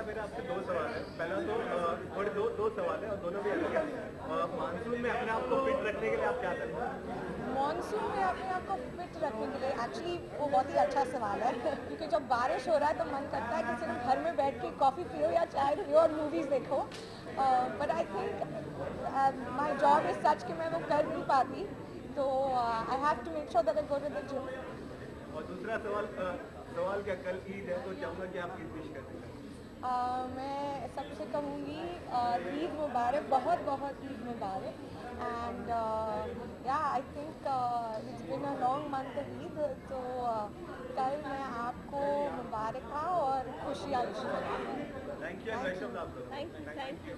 मेरा आपसे दो सवाल है। पहला तो थोड़े दो सवाल है और दोनों भी अलग है। मानसून में अपने आप को फिट रखने के लिए आप क्या करते हैं? मानसून में अपने आप को फिट रखने के लिए एक्चुअली वो बहुत ही अच्छा सवाल है क्योंकि जब बारिश हो रहा है तो मन करता है कि सिर्फ घर में बैठ के कॉफ़ी पियो या चाय पियो और मूवीज़ देखो। But I think my job is such कि मैं वो कर नहीं पाती, तो I have to make sure that I go to the gym. और दूसरा सवाल क्या, कल ईद है तो चाहूँगा कि आप ईद विश कर दें। मैं सबसे कहूँगी ईद मुबारक, बहुत बहुत ईद मुबारक। एंड या I think it's been a long month of Eid, तो कल मैं आपको मुबारक और खुशियाँ विश करूँगी। Thank you. Thank you.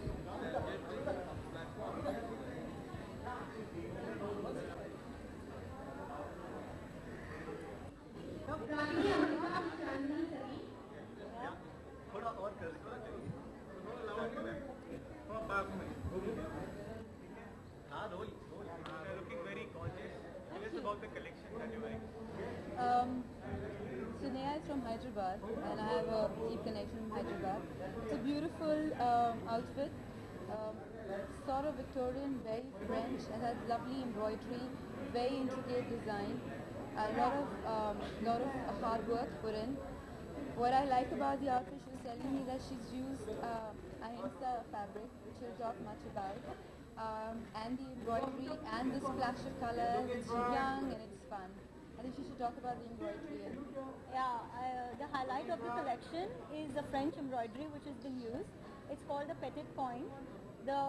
थोड़ा और कर looking very conscious. Tell us about the collection that you're wearing. Suneya is from Hyderabad and I have a deep connection from Hyderabad. It's a beautiful outfit, sort of Victorian, very French. It has lovely embroidery, very intricate design, a lot of hard work put in. What I like about the outfit, she was telling me that she's used ahimsa fabric, which we'll talk much about, and the embroidery and the splash of color. It's young and it's fun. I think she should talk about the embroidery. The highlight of the collection is the French embroidery which has been used. It's called the petit point. The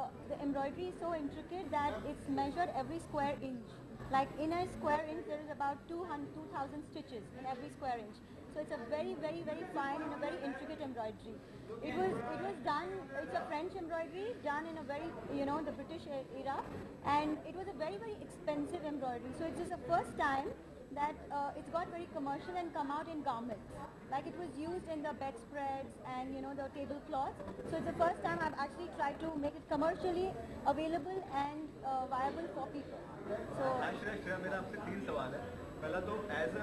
embroidery is so intricate that it's measured every square inch. Like in a square inch there is about 2,000 stitches in every square inch. So it's a very, very, very fine and a very intricate embroidery. It was done, it's a French embroidery done in a very, the British era, and it was a very, very expensive embroidery. So it's just the first time that it's got very commercial and come out in garments. Like it was used in the bedspreads and the tablecloths. So it's the first time I've actually tried to make it commercially available and viable for people. So Shreya, मेरा आपसे 3 सवाल है। पहला तो as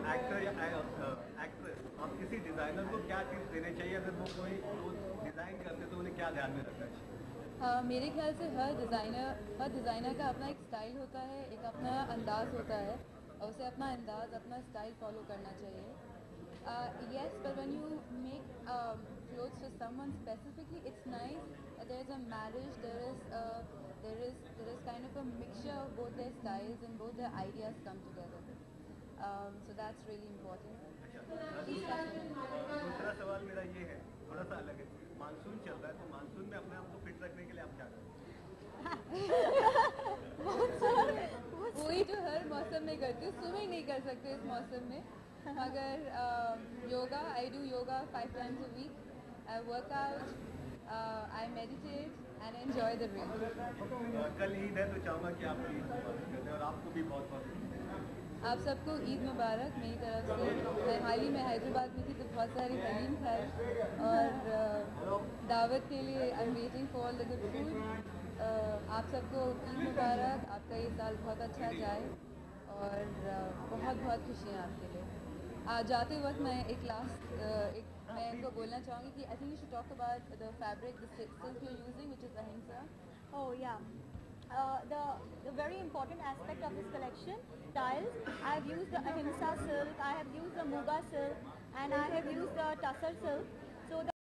actor या actress आप किसी designer को क्या टिप्स देने चाहिए, अगर वो कोई डिजाइन करते तो उन्हें क्या ध्यान में रखना चाहिए? मेरे ख्याल से हर डिज़ाइनर का अपना एक स्टाइल होता है, एक अपना अंदाज़ होता है और उसे अपना अंदाज़, अपना स्टाइल फॉलो करना चाहिए. Yes, but when you make clothes for someone specifically, it's nice. There is a marriage. There is kind of a mixture of both their styles and both their ideas come together. So that's really important. दूसरा सवाल मेरा ये है, थोड़ा सा अलग है. Monsoon चल रहा है तो मानसून में अपने आप को फिट रखने के लिए आप क्या करें? वही जो हर मौसम में करती हूँ, स्विमिंग नहीं कर सकते इस मौसम में. अगर yoga, I do yoga 5 times a week. I work out, I meditate and enjoy the rain. कल ईद है तो चाहूँगा कि आप ईद मुबारक कर दें और आपको भी बहुत बहुत आप सबको ईद मुबारक मेरी तरफ से. हाल ही में हैदराबाद में थी तो बहुत सारी हलीम खाई और दावत के लिए I am waiting for all the good food. आप सबको ईद मुबारक, आपका ये साल बहुत अच्छा जाए और बहुत बहुत खुशियाँ आपके लिए. जाते वक्त मैं मैं इनको बोलना चाहूँगी कि I think you should talk about the fabric, the silk you are using which is ahimsa. Oh yeah. The very important aspect of this collection, styles. I have used the ahimsa silk, I have used the muga silk, and I have used the tussar silk. So